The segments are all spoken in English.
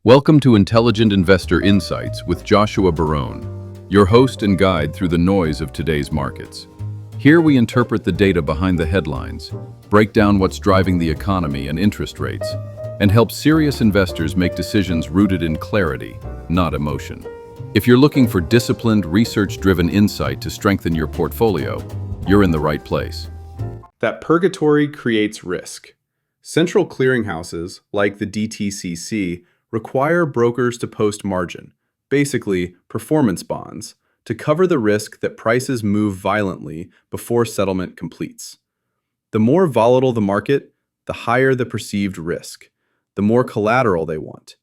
Welcome to Intelligent Investor Insights with Joshua Barone, your host and guide through the noise of today's markets. Here we interpret the data behind the headlines, break down what's driving the economy and interest rates, and help serious investors make decisions rooted in clarity, not emotion. If you're looking for disciplined, research-driven insight to strengthen your portfolio, you're in the right place. That purgatory creates risk. Central clearinghouses, like the DTCC, require brokers to post margin, basically performance bonds, to cover the risk that prices move violently before settlement completes. The more volatile the market, the higher the perceived risk, the more collateral they want.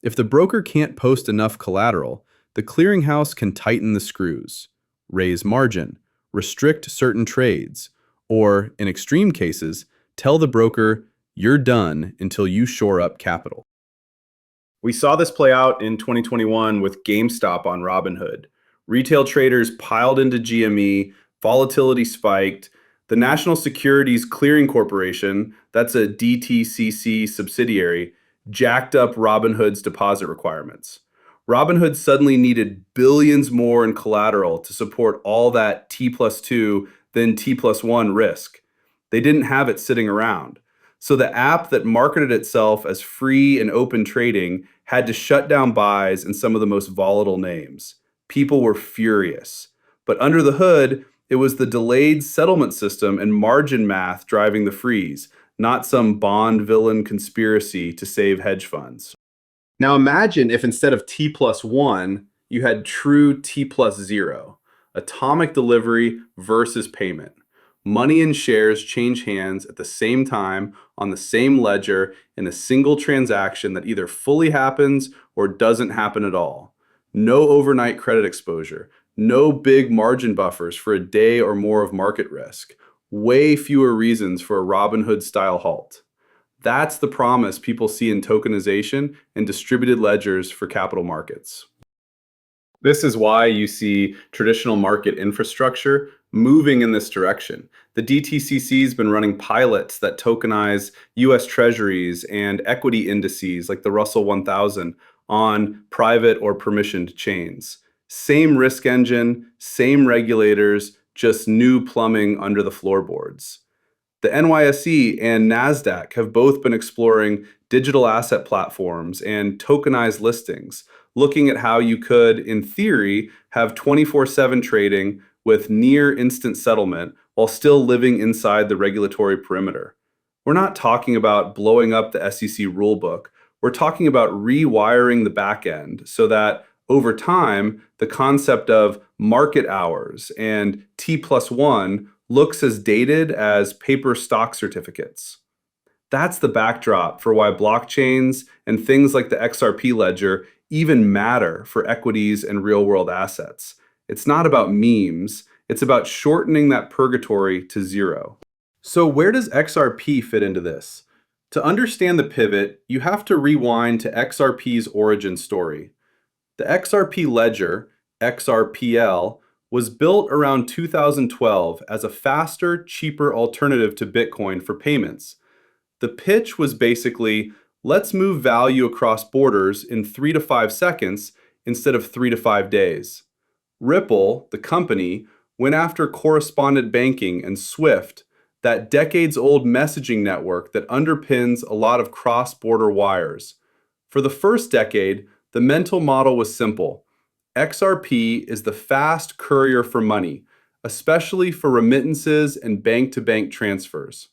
If the broker can't post enough collateral, the clearinghouse can tighten the screws, raise margin, restrict certain trades, or, in extreme cases, tell the broker, "You're done until you shore up capital." We saw this play out in 2021 with GameStop on Robinhood. Retail traders piled into GME, volatility spiked. The National Securities Clearing Corporation, that's a DTCC subsidiary, jacked up Robinhood's deposit requirements. Robinhood suddenly needed billions more in collateral to support all that T+2 then T+1 risk. They didn't have it sitting around. So the app that marketed itself as free and open trading had to shut down buys in some of the most volatile names. People were furious. But under the hood, it was the delayed settlement system and margin math driving the freeze, not some Bond villain conspiracy to save hedge funds. Now imagine if instead of T+1, you had true T+0, atomic delivery versus payment. Money and shares change hands at the same time on the same ledger in a single transaction that either fully happens or doesn't happen at all. No overnight credit exposure, no big margin buffers for a day or more of market risk, way fewer reasons for a Robinhood-style halt. That's the promise people see in tokenization and distributed ledgers for capital markets. This is why you see traditional market infrastructure moving in this direction. The DTCC has been running pilots that tokenize US Treasuries and equity indices like the Russell 1000 on private or permissioned chains. Same risk engine, same regulators, just new plumbing under the floorboards. The NYSE and NASDAQ have both been exploring digital asset platforms and tokenized listings, looking at how you could, in theory, have 24/7 trading with near instant settlement while still living inside the regulatory perimeter. We're not talking about blowing up the SEC rulebook. We're talking about rewiring the back end so that over time, the concept of market hours and T+1 looks as dated as paper stock certificates. That's the backdrop for why blockchains and things like the XRP Ledger even matter for equities and real-world assets. It's not about memes, it's about shortening that purgatory to zero. So where does XRP fit into this? To understand the pivot, you have to rewind to XRP's origin story. The XRP Ledger, XRPL, was built around 2012 as a faster, cheaper alternative to Bitcoin for payments. The pitch was basically, let's move value across borders in 3 to 5 seconds instead of 3 to 5 days. Ripple, the company, went after correspondent banking and SWIFT, that decades-old messaging network that underpins a lot of cross-border wires. For the first decade, the mental model was simple. XRP is the fast courier for money, especially for remittances and bank-to-bank transfers.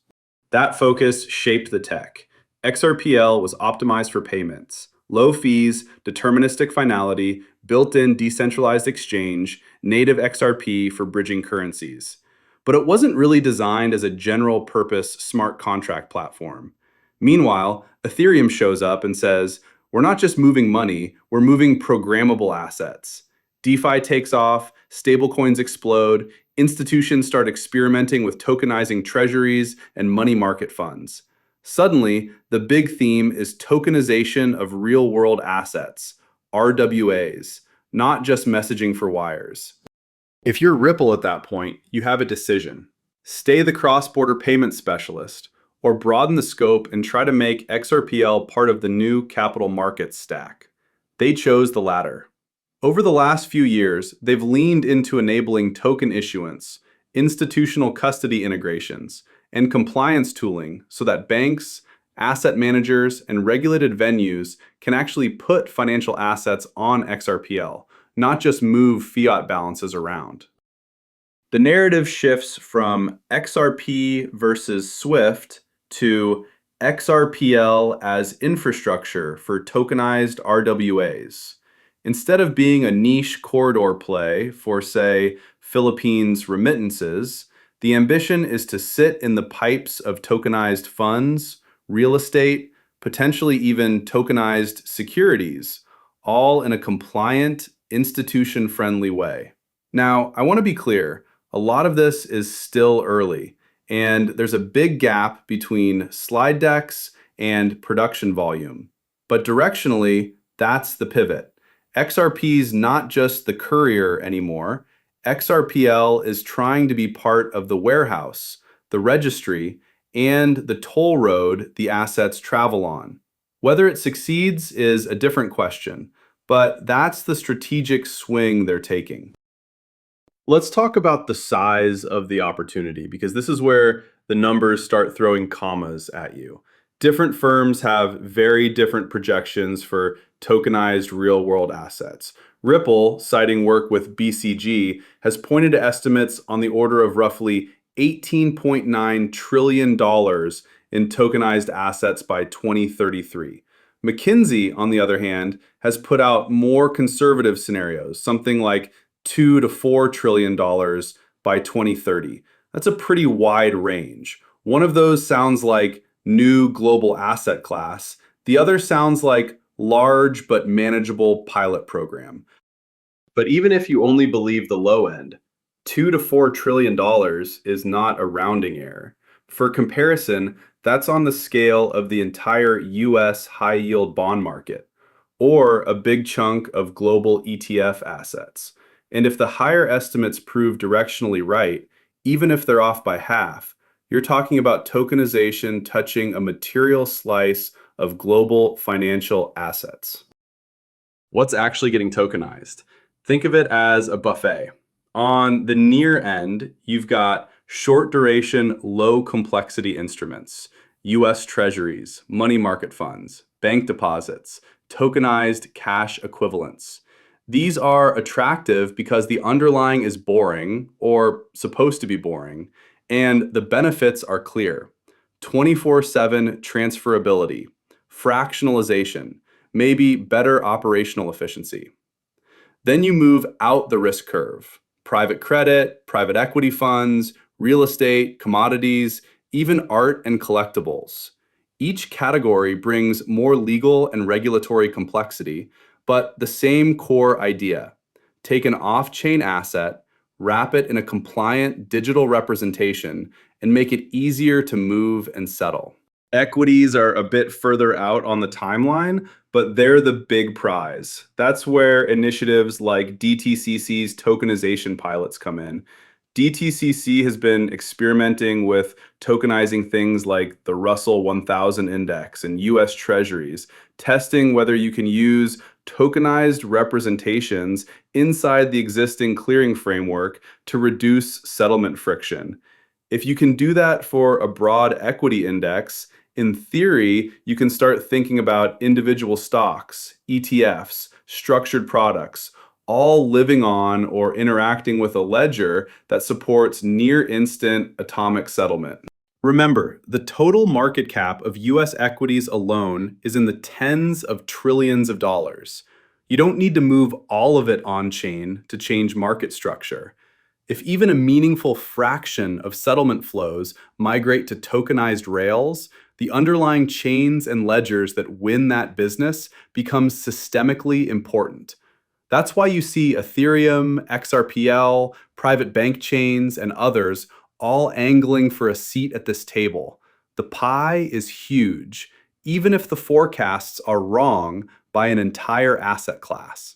That focus shaped the tech. XRPL was optimized for payments. Low fees, deterministic finality, built-in decentralized exchange, native XRP for bridging currencies. But it wasn't really designed as a general-purpose smart contract platform. Meanwhile, Ethereum shows up and says, we're not just moving money, we're moving programmable assets. DeFi takes off, stablecoins explode, institutions start experimenting with tokenizing treasuries and money market funds. Suddenly, the big theme is tokenization of real-world assets, RWAs, not just messaging for wires. If you're Ripple at that point, you have a decision. Stay the cross-border payment specialist, or broaden the scope and try to make XRPL part of the new capital markets stack. They chose the latter. Over the last few years, they've leaned into enabling token issuance, institutional custody integrations, and compliance tooling so that banks, asset managers, and regulated venues can actually put financial assets on XRPL, not just move fiat balances around. The narrative shifts from XRP versus Swift to XRPL as infrastructure for tokenized RWAs. Instead of being a niche corridor play for, say, Philippines remittances, the ambition is to sit in the pipes of tokenized funds, real estate, potentially even tokenized securities, all in a compliant, institution-friendly way. Now, I want to be clear, a lot of this is still early, and there's a big gap between slide decks and production volume. But directionally, that's the pivot. XRP's not just the courier anymore. XRPL is trying to be part of the warehouse, the registry, and the toll road the assets travel on. Whether it succeeds is a different question, but that's the strategic swing they're taking. Let's talk about the size of the opportunity, because this is where the numbers start throwing commas at you. Different firms have very different projections for tokenized real-world assets. Ripple, citing work with BCG, has pointed to estimates on the order of roughly $18.9 trillion in tokenized assets by 2033. McKinsey, on the other hand, has put out more conservative scenarios, something like $2 to $4 trillion by 2030. That's a pretty wide range. One of those sounds like new global asset class. The other sounds like large but manageable pilot program. But even if you only believe the low end, $2 to $4 trillion is not a rounding error. For comparison, that's on the scale of the entire US high-yield bond market, or a big chunk of global ETF assets. And if the higher estimates prove directionally right, even if they're off by half, you're talking about tokenization touching a material slice of global financial assets. What's actually getting tokenized? Think of it as a buffet. On the near end, you've got short duration, low complexity instruments, US treasuries, money market funds, bank deposits, tokenized cash equivalents. These are attractive because the underlying is boring, or supposed to be boring, and the benefits are clear. 24/7 transferability, fractionalization, maybe better operational efficiency. Then you move out the risk curve. Private credit, private equity funds, real estate, commodities, even art and collectibles. Each category brings more legal and regulatory complexity, but the same core idea. Take an off-chain asset, wrap it in a compliant digital representation, and make it easier to move and settle. Equities are a bit further out on the timeline, but they're the big prize. That's where initiatives like DTCC's tokenization pilots come in. DTCC has been experimenting with tokenizing things like the Russell 1000 index and US Treasuries, testing whether you can use tokenized representations inside the existing clearing framework to reduce settlement friction. If you can do that for a broad equity index, in theory, you can start thinking about individual stocks, ETFs, structured products, all living on or interacting with a ledger that supports near-instant atomic settlement. Remember, the total market cap of US equities alone is in the tens of trillions of dollars. You don't need to move all of it on-chain to change market structure. If even a meaningful fraction of settlement flows migrate to tokenized rails, the underlying chains and ledgers that win that business become systemically important. That's why you see Ethereum, XRPL, private bank chains, and others all angling for a seat at this table. The pie is huge, even if the forecasts are wrong by an entire asset class.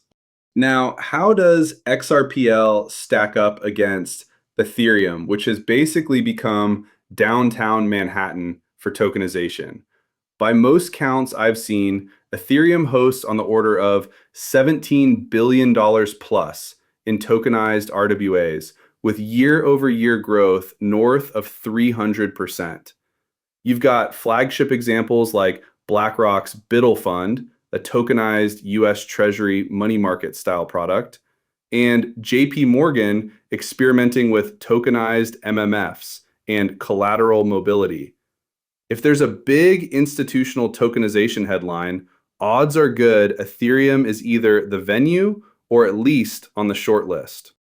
Now, how does XRPL stack up against Ethereum, which has basically become downtown Manhattan for tokenization. By most counts I've seen, Ethereum hosts on the order of $17 billion plus in tokenized RWAs, with year-over-year growth north of 300%. You've got flagship examples like BlackRock's BUIDL Fund, a tokenized US Treasury money market style product, and JP Morgan experimenting with tokenized MMFs and collateral mobility. If there's a big institutional tokenization headline, odds are good Ethereum is either the venue or at least on the short list.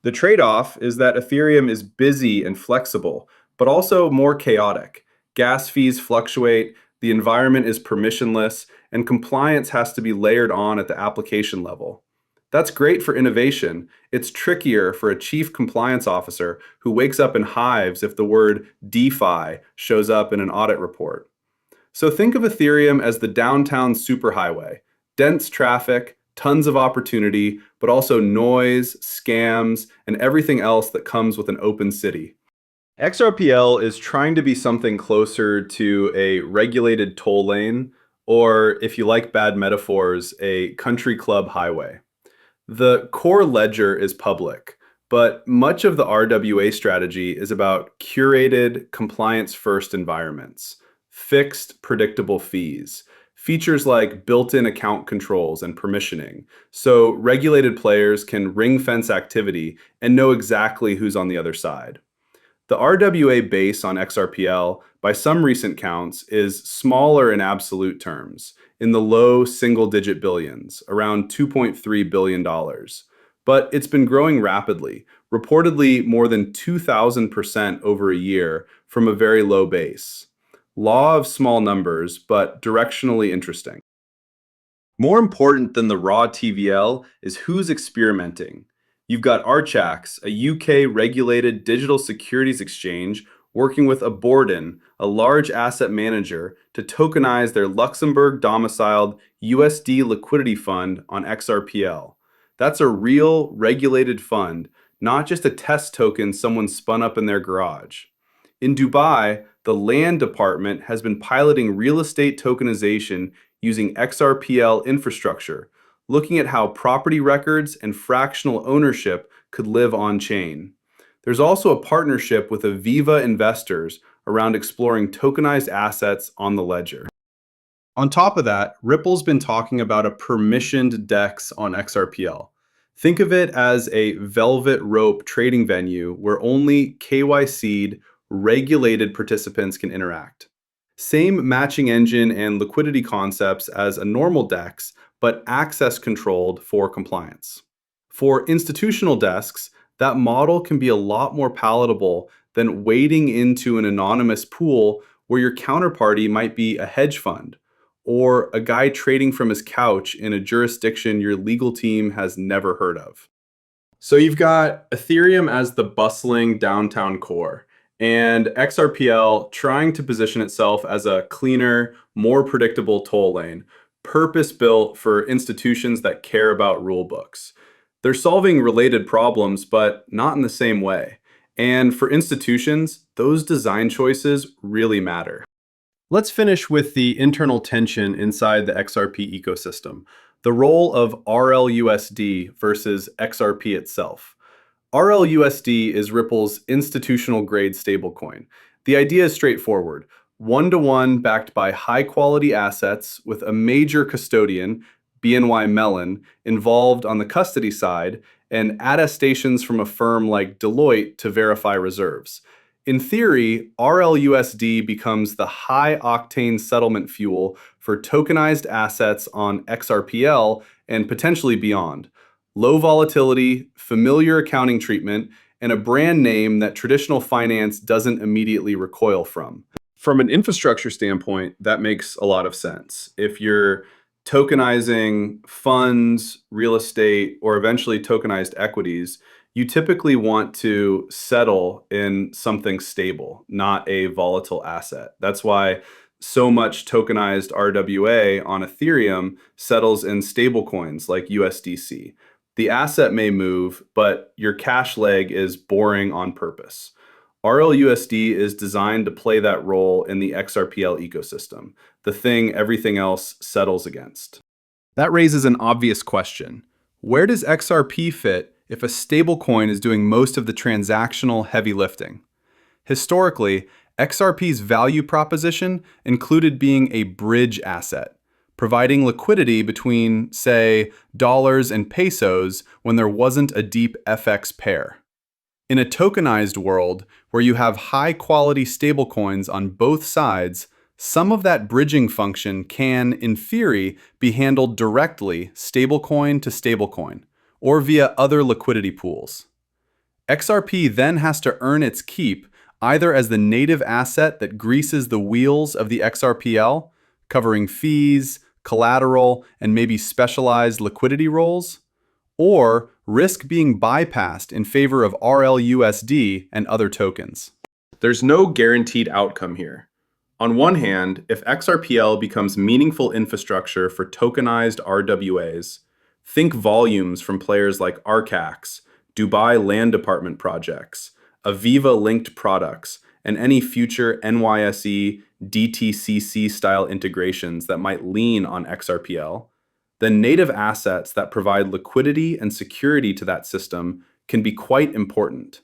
The trade-off is that Ethereum is busy and flexible, but also more chaotic. Gas fees fluctuate, the environment is permissionless, and compliance has to be layered on at the application level. That's great for innovation. It's trickier for a chief compliance officer who wakes up in hives if the word DeFi shows up in an audit report. So think of Ethereum as the downtown superhighway. Dense traffic, tons of opportunity, but also noise, scams, and everything else that comes with an open city. XRPL is trying to be something closer to a regulated toll lane, or if you like bad metaphors, a country club highway. The core ledger is public, but much of the RWA strategy is about curated, compliance-first environments, fixed, predictable fees, features like built-in account controls and permissioning, so regulated players can ring-fence activity and know exactly who's on the other side. The RWA base on XRPL, by some recent counts, is smaller in absolute terms, in the low single-digit billions, around $2.3 billion. But it's been growing rapidly, reportedly more than 2,000% over a year from a very low base. Law of small numbers, but directionally interesting. More important than the raw TVL is who's experimenting. You've got Archax, a UK-regulated digital securities exchange, working with Barone, a large asset manager, to tokenize their Luxembourg-domiciled USD liquidity fund on XRPL. That's a real, regulated fund, not just a test token someone spun up in their garage. In Dubai, the Land Department has been piloting real estate tokenization using XRPL infrastructure, looking at how property records and fractional ownership could live on-chain. There's also a partnership with Aviva investors around exploring tokenized assets on the ledger. On top of that, Ripple's been talking about a permissioned DEX on XRPL. Think of it as a velvet rope trading venue where only KYC'd, regulated participants can interact. Same matching engine and liquidity concepts as a normal DEX, but access controlled for compliance. For institutional desks, that model can be a lot more palatable than wading into an anonymous pool where your counterparty might be a hedge fund or a guy trading from his couch in a jurisdiction your legal team has never heard of. So you've got Ethereum as the bustling downtown core, and XRPL trying to position itself as a cleaner, more predictable toll lane, purpose-built for institutions that care about rule books. They're solving related problems, but not in the same way. And for institutions, those design choices really matter. Let's finish with the internal tension inside the XRP ecosystem, the role of RLUSD versus XRP itself. RLUSD is Ripple's institutional-grade stablecoin. The idea is straightforward. One-to-one backed by high-quality assets with a major custodian, BNY Mellon, involved on the custody side, and attestations from a firm like Deloitte to verify reserves. In theory, RLUSD becomes the high-octane settlement fuel for tokenized assets on XRPL and potentially beyond. Low volatility, familiar accounting treatment, and a brand name that traditional finance doesn't immediately recoil from. From an infrastructure standpoint, that makes a lot of sense. If you're tokenizing funds, real estate, or eventually tokenized equities, you typically want to settle in something stable, not a volatile asset. That's why so much tokenized RWA on Ethereum settles in stablecoins like USDC. The asset may move, but your cash leg is boring on purpose. RLUSD is designed to play that role in the XRPL ecosystem, the thing everything else settles against. That raises an obvious question. Where does XRP fit if a stablecoin is doing most of the transactional heavy lifting? Historically, XRP's value proposition included being a bridge asset, providing liquidity between, say, dollars and pesos when there wasn't a deep FX pair. In a tokenized world where you have high-quality stablecoins on both sides, some of that bridging function can, in theory, be handled directly stablecoin to stablecoin, or via other liquidity pools. XRP then has to earn its keep either as the native asset that greases the wheels of the XRPL, covering fees, collateral, and maybe specialized liquidity roles, or risk being bypassed in favor of RLUSD and other tokens. There's no guaranteed outcome here. On one hand, if XRPL becomes meaningful infrastructure for tokenized RWAs, think volumes from players like Arcax, Dubai Land Department projects, Aviva-linked products, and any future NYSE DTCC-style integrations that might lean on XRPL, then native assets that provide liquidity and security to that system can be quite important.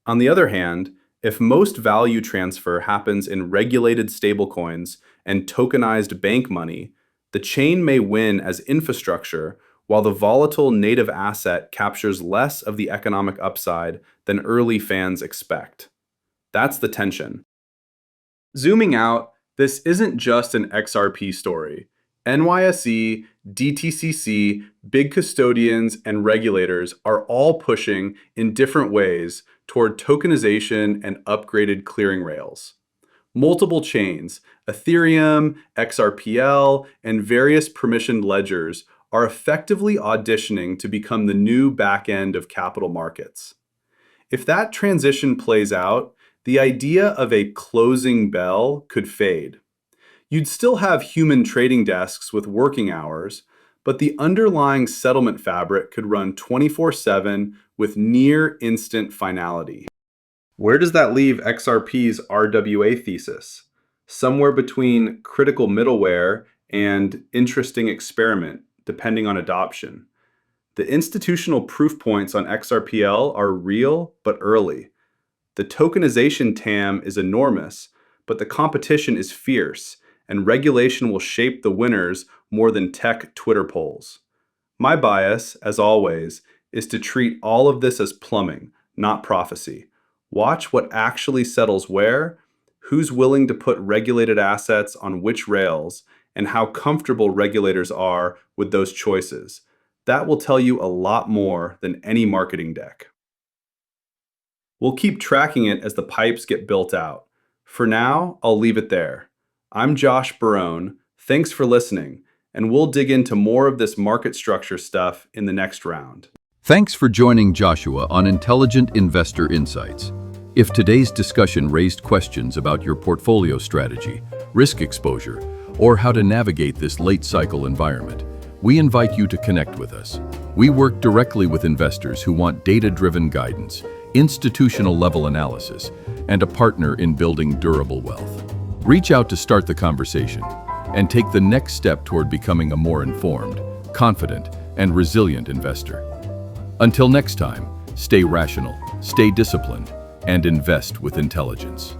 On the other hand, if most value transfer happens in regulated stablecoins and tokenized bank money, the chain may win as infrastructure while the volatile native asset captures less of the economic upside than early fans expect. That's the tension. Zooming out, this isn't just an XRP story. NYSE, DTCC, big custodians, and regulators are all pushing in different ways toward tokenization and upgraded clearing rails. Multiple chains, Ethereum, XRPL, and various permissioned ledgers are effectively auditioning to become the new back-end of capital markets. If that transition plays out, the idea of a closing bell could fade. You'd still have human trading desks with working hours, but the underlying settlement fabric could run 24/7 with near instant finality. Where does that leave XRP's RWA thesis? Somewhere between critical middleware and interesting experiment, depending on adoption. The institutional proof points on XRPL are real but early. The tokenization TAM is enormous, but the competition is fierce, and regulation will shape the winners more than tech Twitter polls. My bias, as always, is to treat all of this as plumbing, not prophecy. Watch what actually settles where, who's willing to put regulated assets on which rails, and how comfortable regulators are with those choices. That will tell you a lot more than any marketing deck. We'll keep tracking it as the pipes get built out. For now, I'll leave it there. I'm Josh Barone. Thanks for listening, and we'll dig into more of this market structure stuff in the next round. Thanks for joining Joshua on Intelligent Investor Insights. If today's discussion raised questions about your portfolio strategy, risk exposure, or how to navigate this late-cycle environment, we invite you to connect with us. We work directly with investors who want data-driven guidance, institutional-level analysis, and a partner in building durable wealth. Reach out to start the conversation and take the next step toward becoming a more informed, confident, and resilient investor. Until next time, stay rational, stay disciplined, and invest with intelligence.